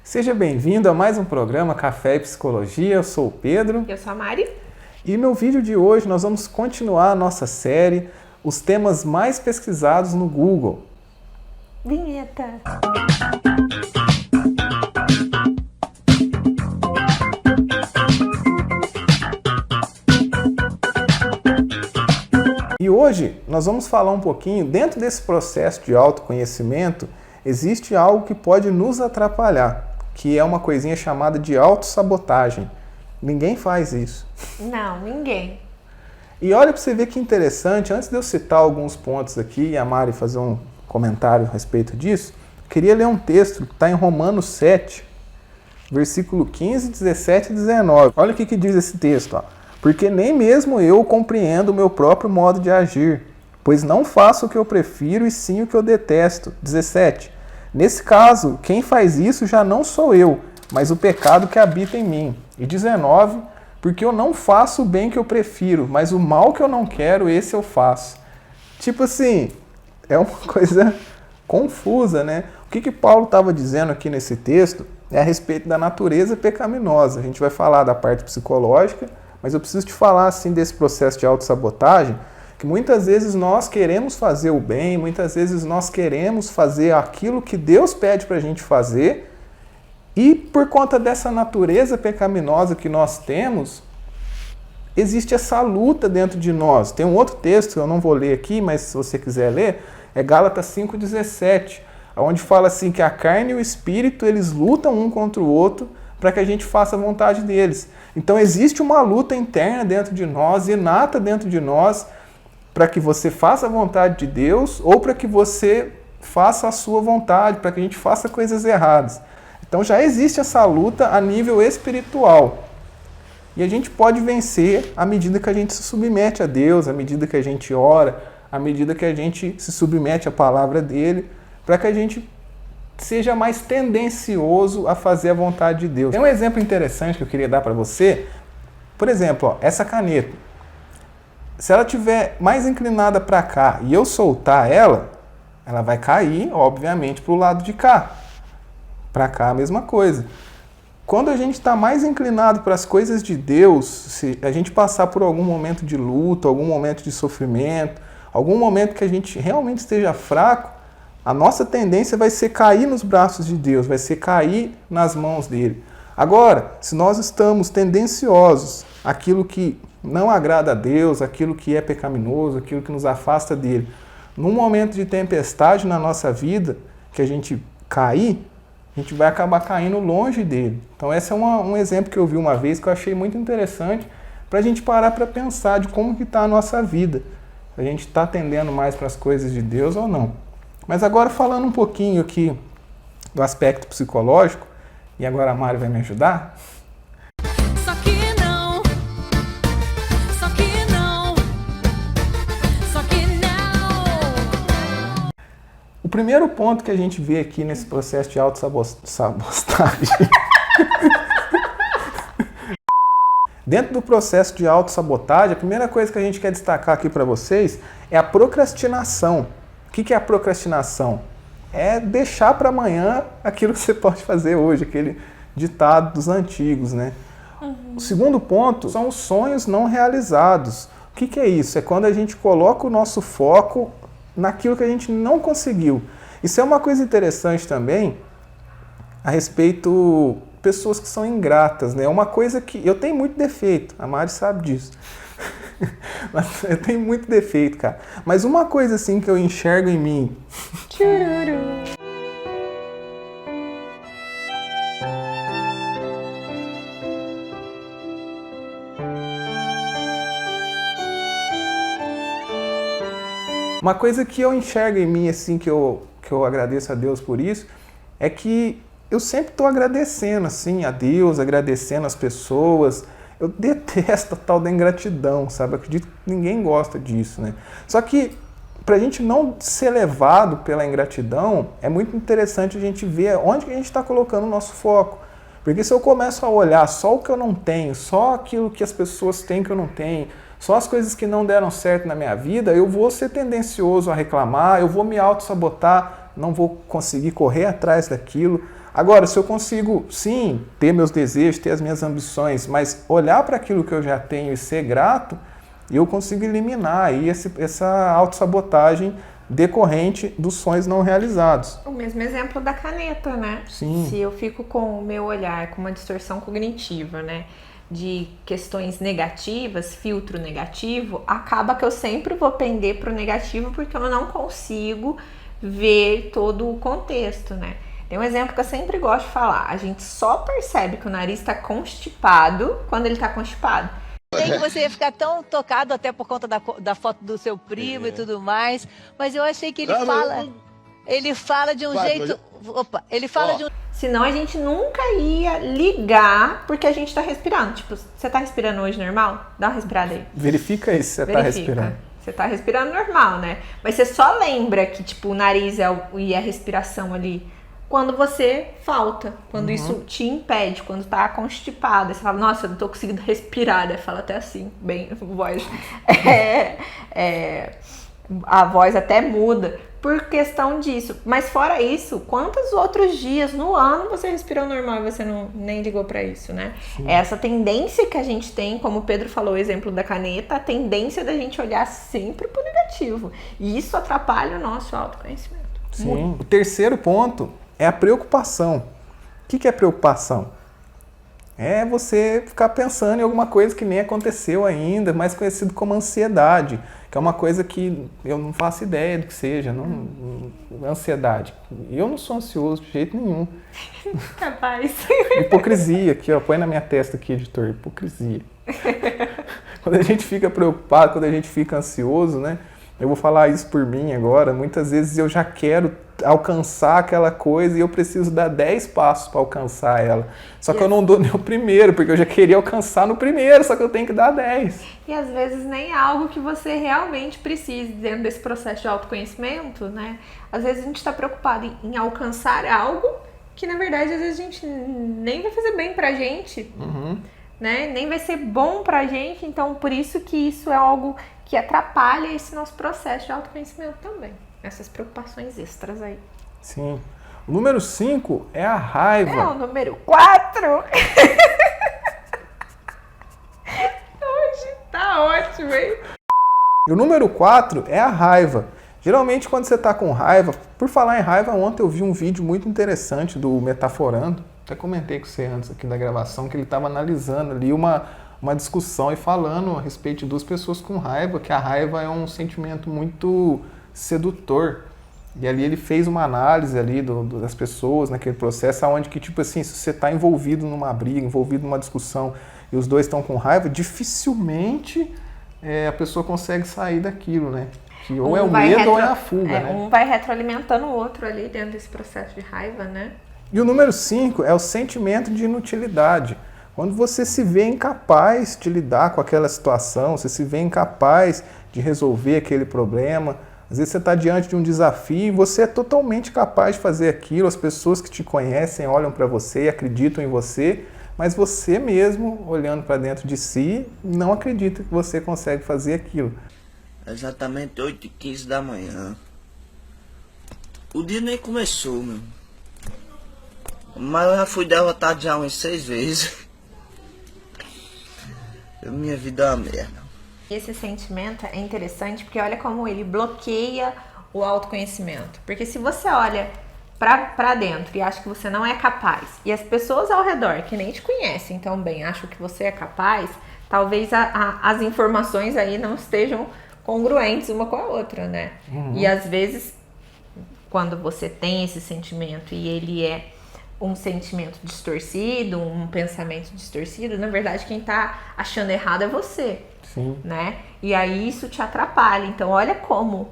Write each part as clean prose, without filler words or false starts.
Seja bem-vindo a mais um programa Café e Psicologia. Eu sou o Pedro. Eu sou a Mari. E no vídeo de hoje nós vamos continuar a nossa série Os temas mais pesquisados no Google. Vinheta! E hoje nós vamos falar um pouquinho, dentro desse processo de autoconhecimento, existe algo que pode nos atrapalhar, que é uma coisinha chamada de autossabotagem. Ninguém faz isso. Não, ninguém. E olha para você ver que interessante, antes de eu citar alguns pontos aqui e a Mari fazer um comentário a respeito disso, queria ler um texto que está em Romanos 7, versículo 15, 17 e 19. Olha o que diz esse texto. Ó. Porque nem mesmo eu compreendo o meu próprio modo de agir, pois não faço o que eu prefiro e sim o que eu detesto. 17. Nesse caso, quem faz isso já não sou eu, mas o pecado que habita em mim. E 19. Porque eu não faço o bem que eu prefiro, mas o mal que eu não quero, esse eu faço. Tipo assim, é uma coisa confusa, né? O que Paulo estava dizendo aqui nesse texto é a respeito da natureza pecaminosa. A gente vai falar da parte psicológica, mas eu preciso te falar assim desse processo de autossabotagem, que muitas vezes nós queremos fazer o bem, muitas vezes nós queremos fazer aquilo que Deus pede para a gente fazer, e por conta dessa natureza pecaminosa que nós temos, existe essa luta dentro de nós. Tem um outro texto, que eu não vou ler aqui, mas se você quiser ler, é Gálatas 5,17, onde fala assim que a carne e o espírito, eles lutam um contra o outro para que a gente faça a vontade deles. Então existe uma luta interna dentro de nós, inata dentro de nós, para que você faça a vontade de Deus ou para que você faça a sua vontade, para que a gente faça coisas erradas. Então já existe essa luta a nível espiritual. E a gente pode vencer à medida que a gente se submete a Deus, à medida que a gente ora, à medida que a gente se submete à palavra dele, para que a gente seja mais tendencioso a fazer a vontade de Deus. Tem um exemplo interessante que eu queria dar para você. Por exemplo, ó, essa caneta. Se ela estiver mais inclinada para cá e eu soltar ela, ela vai cair, obviamente, para o lado de cá. Para cá a mesma coisa. Quando a gente está mais inclinado para as coisas de Deus, se a gente passar por algum momento de luta, algum momento de sofrimento, algum momento que a gente realmente esteja fraco, a nossa tendência vai ser cair nos braços de Deus, vai ser cair nas mãos dele. Agora, se nós estamos tendenciosos àquilo que não agrada a Deus, aquilo que é pecaminoso, aquilo que nos afasta dele, num momento de tempestade na nossa vida, que a gente cair, a gente vai acabar caindo longe dele. Então esse é um exemplo que eu vi uma vez que eu achei muito interessante para a gente parar para pensar de como que está a nossa vida. A gente está tendendo mais para as coisas de Deus ou não. Mas agora falando um pouquinho aqui do aspecto psicológico, e agora a Mari vai me ajudar. Só que não. O primeiro ponto que a gente vê aqui nesse processo de autossabotagem. Dentro do processo de autossabotagem, a primeira coisa que a gente quer destacar aqui para vocês é a procrastinação. O que é a procrastinação? É deixar para amanhã aquilo que você pode fazer hoje, aquele ditado dos antigos, né? O segundo ponto são os sonhos não realizados. O que é isso? É quando a gente coloca o nosso foco naquilo que a gente não conseguiu. Isso é uma coisa interessante também a respeito de pessoas que são ingratas, né? Uma coisa que eu tenho muito defeito, a Mari sabe disso. Mas eu tenho muito defeito, cara. Mas uma coisa assim que eu enxergo em mim. Uma coisa que eu enxergo em mim, assim, que eu agradeço a Deus por isso, é que eu sempre estou agradecendo, assim, a Deus, agradecendo as pessoas. Eu detesto a tal da ingratidão, sabe? Eu acredito que ninguém gosta disso, né? Só que, para a gente não ser levado pela ingratidão, é muito interessante a gente ver onde que a gente está colocando o nosso foco. Porque se eu começo a olhar só o que eu não tenho, só aquilo que as pessoas têm que eu não tenho, só as coisas que não deram certo na minha vida, eu vou ser tendencioso a reclamar, eu vou me auto-sabotar, não vou conseguir correr atrás daquilo. Agora, se eu consigo, sim, ter meus desejos, ter as minhas ambições, mas olhar para aquilo que eu já tenho e ser grato, eu consigo eliminar aí essa autossabotagem decorrente dos sonhos não realizados. O mesmo exemplo da caneta, né? Sim. Se eu fico com o meu olhar com uma distorção cognitiva, né? De questões negativas, filtro negativo, acaba que eu sempre vou pender para o negativo porque eu não consigo ver todo o contexto, né? Tem um exemplo que eu sempre gosto de falar. A gente só percebe que o nariz está constipado quando ele está constipado. Sei que você ia ficar tão tocado até por conta da foto do seu primo e tudo mais, mas eu achei que ele fala de um jeito... Opa, ele fala de um... Senão a gente nunca ia ligar porque a gente tá respirando. Tipo, você tá respirando hoje normal? Dá uma respirada aí. Verifica aí se você tá respirando. Você tá respirando normal, né? Mas você só lembra que, tipo, o nariz e a respiração ali quando você falta. Quando isso te impede, quando tá constipado. Você fala, nossa, eu não tô conseguindo respirar. Daí fala até assim, bem, voz. A voz até muda por questão disso. Mas fora isso, quantos outros dias no ano você respirou normal e você nem ligou pra isso, né? Sim. Essa tendência que a gente tem, como o Pedro falou, o exemplo da caneta, a tendência da gente olhar sempre pro negativo. E isso atrapalha o nosso autoconhecimento. Sim. Muito. O terceiro ponto é a preocupação. O que é preocupação? É você ficar pensando em alguma coisa que nem aconteceu ainda, mais conhecido como ansiedade, que é uma coisa que eu não faço ideia do que seja, ansiedade. Eu não sou ansioso de jeito nenhum. Capaz. Hipocrisia aqui, ó, põe na minha testa aqui, editor, hipocrisia. Quando a gente fica preocupado, quando a gente fica ansioso, né? Eu vou falar isso por mim agora, muitas vezes eu já quero alcançar aquela coisa e eu preciso dar 10 passos para alcançar ela. Só que eu não dou nem o primeiro, porque eu já queria alcançar no primeiro, só que eu tenho que dar 10. E às vezes nem é algo que você realmente precise dentro desse processo de autoconhecimento, né? Às vezes a gente está preocupado em alcançar algo que, na verdade, às vezes a gente nem vai fazer bem pra gente, né? Nem vai ser bom pra gente, então por isso que isso é algo que atrapalha esse nosso processo de autoconhecimento também. Essas preocupações extras aí. Sim. O número 5 é a raiva. É o número 4. Hoje tá ótimo, hein? E o número 4 é a raiva. Geralmente quando você tá com raiva, por falar em raiva, ontem eu vi um vídeo muito interessante do Metaforando. Até comentei com você antes aqui da gravação que ele estava analisando ali uma discussão e falando a respeito de duas pessoas com raiva, que a raiva é um sentimento muito sedutor. E ali ele fez uma análise ali das pessoas naquele processo, onde que, tipo assim, se você está envolvido numa briga, envolvido numa discussão e os dois estão com raiva, dificilmente a pessoa consegue sair daquilo, né? Que ou é o medo ou é a fuga, né? Um vai retroalimentando o outro ali dentro desse processo de raiva, né? E o número 5 é o sentimento de inutilidade. Quando você se vê incapaz de lidar com aquela situação, você se vê incapaz de resolver aquele problema. Às vezes você está diante de um desafio e você é totalmente capaz de fazer aquilo. As pessoas que te conhecem olham para você e acreditam em você, mas você mesmo, olhando para dentro de si, não acredita que você consegue fazer aquilo. Exatamente 8h15 da manhã. O dia nem começou, meu. Mas eu já fui derrotado já umas 6 vezes. Minha vida é uma merda. Esse sentimento é interessante porque olha como ele bloqueia o autoconhecimento. Porque se você olha pra dentro e acha que você não é capaz, e as pessoas ao redor que nem te conhecem tão bem acham que você é capaz, talvez as informações aí não estejam congruentes uma com a outra, né? E às vezes, quando você tem esse sentimento e ele é um sentimento distorcido, um pensamento distorcido, na verdade quem tá achando errado é você. Sim. Né? E aí isso te atrapalha. Então olha como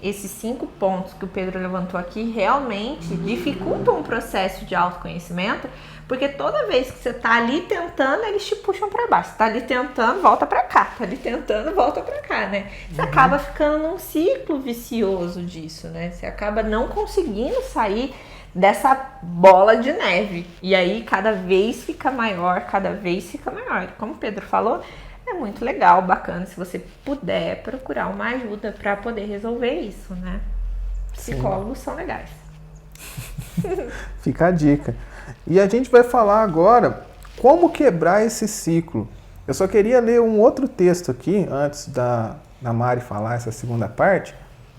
esses 5 pontos que o Pedro levantou aqui realmente dificultam o processo de autoconhecimento, porque toda vez que você tá ali tentando, eles te puxam para baixo. Você tá ali tentando, volta para cá. Tá ali tentando, volta para cá, né? Você acaba ficando num ciclo vicioso disso, né? Você acaba não conseguindo sair dessa bola de neve. E aí cada vez fica maior, cada vez fica maior. Como o Pedro falou, é muito legal, bacana, se você puder procurar uma ajuda para poder resolver isso, né? Psicólogos são legais. Fica a dica. E a gente vai falar agora como quebrar esse ciclo. Eu só queria ler um outro texto aqui, antes da Mari falar essa segunda parte,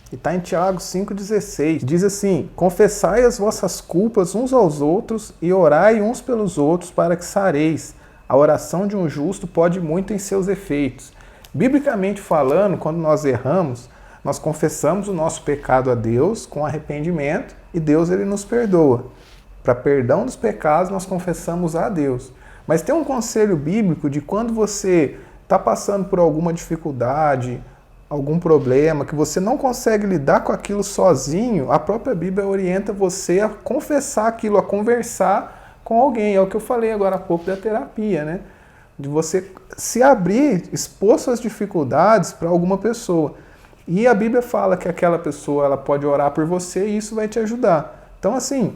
que está em Tiago 5,16. Diz assim: confessai as vossas culpas uns aos outros e orai uns pelos outros para que sareis. A oração de um justo pode muito em seus efeitos. Biblicamente falando, quando nós erramos, nós confessamos o nosso pecado a Deus com arrependimento e Deus ele nos perdoa. Para perdão dos pecados, nós confessamos a Deus. Mas tem um conselho bíblico de quando você está passando por alguma dificuldade, algum problema, que você não consegue lidar com aquilo sozinho, a própria Bíblia orienta você a confessar aquilo, a conversar com alguém. É o que eu falei agora há pouco da terapia, né? De você se abrir, expor suas dificuldades para alguma pessoa. E a Bíblia fala que aquela pessoa ela pode orar por você e isso vai te ajudar. Então, assim,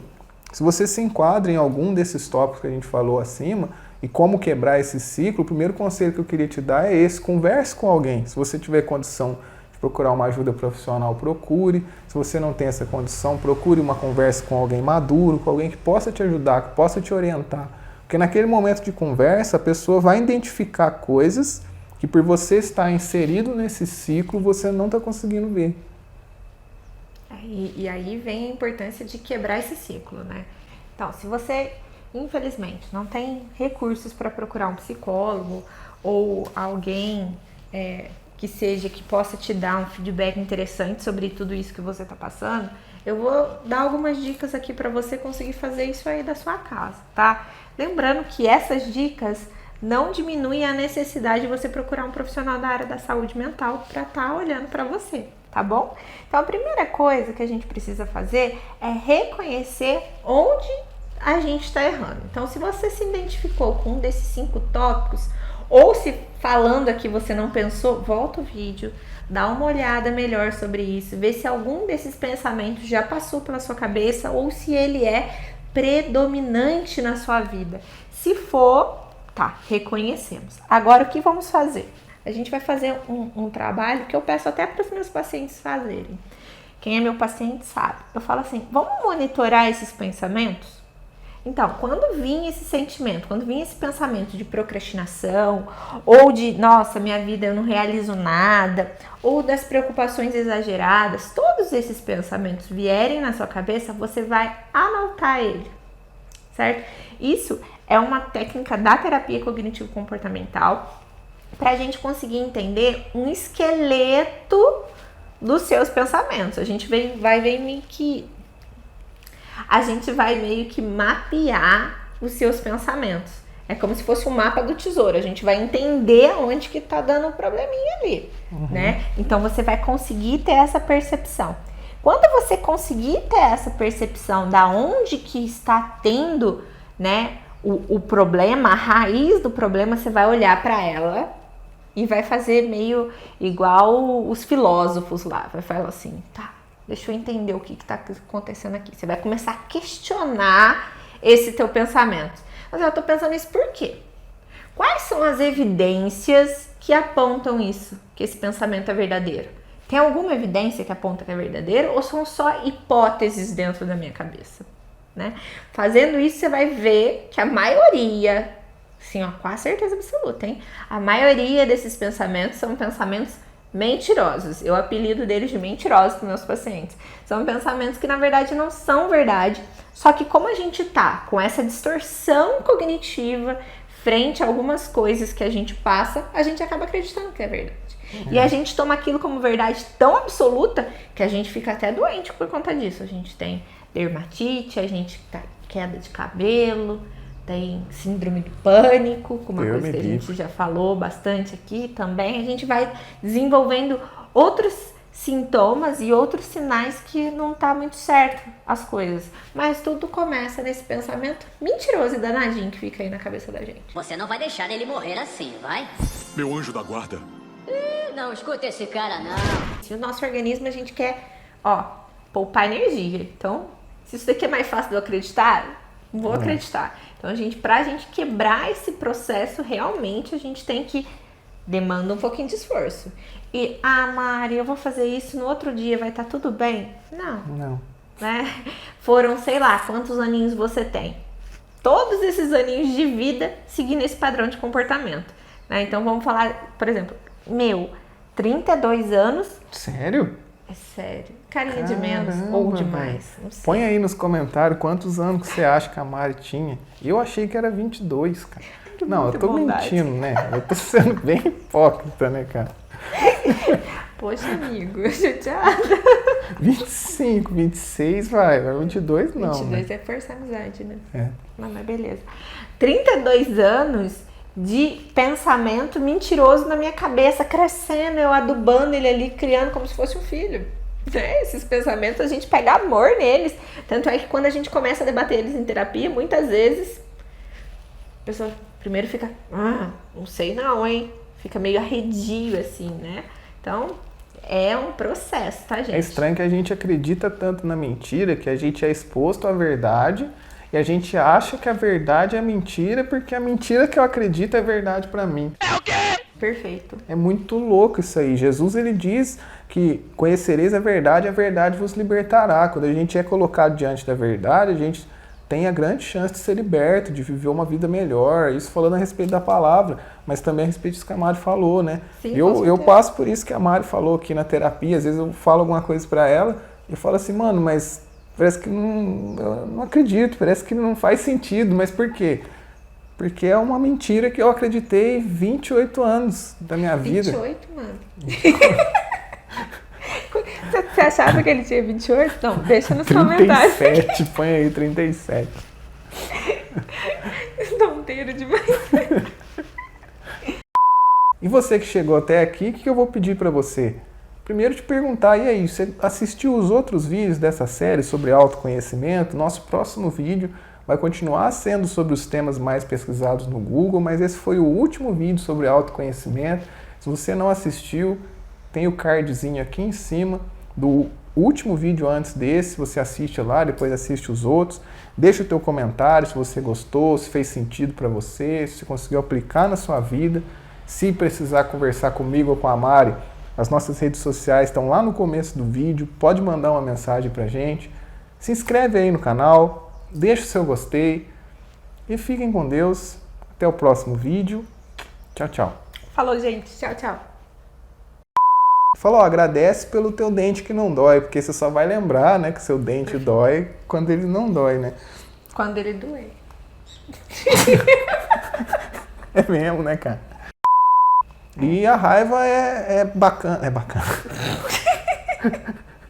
se você se enquadra em algum desses tópicos que a gente falou acima, e como quebrar esse ciclo, o primeiro conselho que eu queria te dar é esse: converse com alguém. Se você tiver condição de procurar uma ajuda profissional, procure. Se você não tem essa condição, procure uma conversa com alguém maduro, com alguém que possa te ajudar, que possa te orientar. Porque naquele momento de conversa, a pessoa vai identificar coisas que por você estar inserido nesse ciclo, você não está conseguindo ver. E aí vem a importância de quebrar esse ciclo, né? Então, se você, infelizmente, não tem recursos para procurar um psicólogo ou alguém que possa te dar um feedback interessante sobre tudo isso que você está passando, eu vou dar algumas dicas aqui para você conseguir fazer isso aí da sua casa, tá? Lembrando que essas dicas não diminuem a necessidade de você procurar um profissional da área da saúde mental para estar olhando para você, tá bom? Então, a primeira coisa que a gente precisa fazer é reconhecer onde a gente está errando. Então, se você se identificou com um desses 5 tópicos, ou se falando aqui você não pensou, volta o vídeo, dá uma olhada melhor sobre isso, vê se algum desses pensamentos já passou pela sua cabeça ou se ele é predominante na sua vida. Se for, tá, reconhecemos. Agora, o que vamos fazer? A gente vai fazer um trabalho que eu peço até para os meus pacientes fazerem. Quem é meu paciente sabe. Eu falo assim: vamos monitorar esses pensamentos? Então, quando vir esse sentimento, quando vir esse pensamento de procrastinação, ou de, nossa, minha vida eu não realizo nada, ou das preocupações exageradas, todos esses pensamentos vierem na sua cabeça, você vai anotar ele, certo? Isso é uma técnica da terapia cognitivo-comportamental para a gente conseguir entender um esqueleto dos seus pensamentos. A gente vai meio que mapear os seus pensamentos. É como se fosse um mapa do tesouro. A gente vai entender onde que tá dando um probleminha ali, né? Então você vai conseguir ter essa percepção. Quando você conseguir ter essa percepção da onde que está tendo, né, o problema, a raiz do problema, você vai olhar para ela e vai fazer meio igual os filósofos lá. Vai falar assim: tá, deixa eu entender o que está acontecendo aqui. Você vai começar a questionar esse teu pensamento. Mas eu estou pensando isso por quê? Quais são as evidências que apontam isso, que esse pensamento é verdadeiro? Tem alguma evidência que aponta que é verdadeiro ou são só hipóteses dentro da minha cabeça? Né? Fazendo isso, você vai ver que a maioria, sim, ó, com a certeza absoluta, hein? A maioria desses pensamentos são pensamentos mentirosos. Eu apelido deles de mentirosos para meus pacientes. São pensamentos que na verdade não são verdade, só que como a gente tá com essa distorção cognitiva frente a algumas coisas que a gente passa, a gente acaba acreditando que é verdade. E a gente toma aquilo como verdade tão absoluta que a gente fica até doente por conta disso. A gente tem dermatite, a gente tem queda de cabelo, tem síndrome do pânico, uma coisa que a gente já falou bastante aqui também. A gente vai desenvolvendo outros sintomas e outros sinais que não tá muito certo as coisas. Mas tudo começa nesse pensamento mentiroso e danadinho que fica aí na cabeça da gente. Você não vai deixar ele morrer assim, vai? Meu anjo da guarda. Não escuta esse cara, não. Se o nosso organismo, a gente quer, poupar energia. Então, se isso daqui é mais fácil de eu acreditar, vou acreditar. Então, pra gente quebrar esse processo, realmente, a gente tem que... Demanda um pouquinho de esforço. E, Mari, eu vou fazer isso, no outro dia vai estar tudo bem? Não. né? Foram, sei lá, quantos aninhos você tem. Todos esses aninhos de vida seguindo esse padrão de comportamento, né? Então vamos falar, por exemplo, 32 anos. Sério? É sério. Carinha de menos ou demais. Não sei. Põe aí nos comentários quantos anos que você acha que a Mari tinha. Eu achei que era 22, cara. Não, eu tô bondade. mentindo, né? Eu tô sendo bem hipócrita, né, cara? Poxa, amigo, chateada. 25, 26, vai. Mas 22 não, 22 né? é força amizade, né? É. Não, mas beleza. 32 anos de pensamento mentiroso na minha cabeça, crescendo, eu adubando ele ali, criando como se fosse um filho. Né? Esses pensamentos, a gente pega amor neles. Tanto é que quando a gente começa a debater eles em terapia, muitas vezes a pessoa primeiro fica, não sei não, hein? Fica meio arredio, assim, né? Então, é um processo, tá, gente? É estranho que a gente acredita tanto na mentira que a gente é exposto à verdade e a gente acha que a verdade é mentira porque a mentira que eu acredito é verdade pra mim. Perfeito. É muito louco isso aí. Jesus, ele diz que conhecereis a verdade vos libertará. Quando a gente é colocado diante da verdade, a gente tem a grande chance de ser liberto, de viver uma vida melhor. Isso falando a respeito da palavra, mas também a respeito disso que a Mari falou, né? Sim, Eu passo por isso que a Mari falou aqui na terapia. Às vezes eu falo alguma coisa pra ela e eu falo assim, mano, mas parece que eu não acredito, parece que não faz sentido. Mas por quê? Porque é uma mentira que eu acreditei 28 anos da minha vida. 28, mano. Você achava que ele tinha 28? Não, deixa nos comentários. 37, põe aí 37. Tonteiro demais. E você que chegou até aqui, o que eu vou pedir pra você? Primeiro te perguntar, e aí, você assistiu os outros vídeos dessa série sobre autoconhecimento? Nosso próximo vídeo vai continuar sendo sobre os temas mais pesquisados no Google, mas esse foi o último vídeo sobre autoconhecimento. Se você não assistiu, tem o cardzinho aqui em cima do último vídeo antes desse, você assiste lá, depois assiste os outros. Deixa o teu comentário se você gostou, se fez sentido para você, se você conseguiu aplicar na sua vida. Se precisar conversar comigo ou com a Mari, as nossas redes sociais estão lá no começo do vídeo, pode mandar uma mensagem pra gente. Se inscreve aí no canal, deixa o seu gostei e fiquem com Deus. Até o próximo vídeo. Tchau, tchau. Falou, gente. Tchau, tchau. Falou, agradece pelo teu dente que não dói, porque você só vai lembrar, né, que seu dente dói quando ele não dói, né? Quando ele doer. É mesmo, né, cara? E a raiva é bacana. É bacana.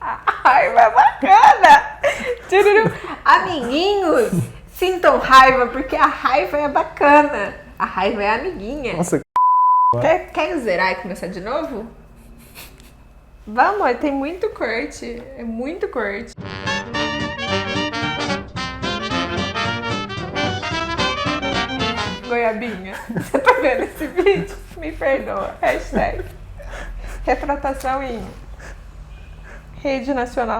A raiva é bacana. Tchururu. Amiguinhos, sintam raiva, porque a raiva é bacana. A raiva é amiguinha. Nossa, Quer zerar e começar de novo? Vamos, tem muito corte. É muito corte. Goiabinha, você tá vendo esse vídeo? Me perdoa. Hashtag retratação em rede nacional.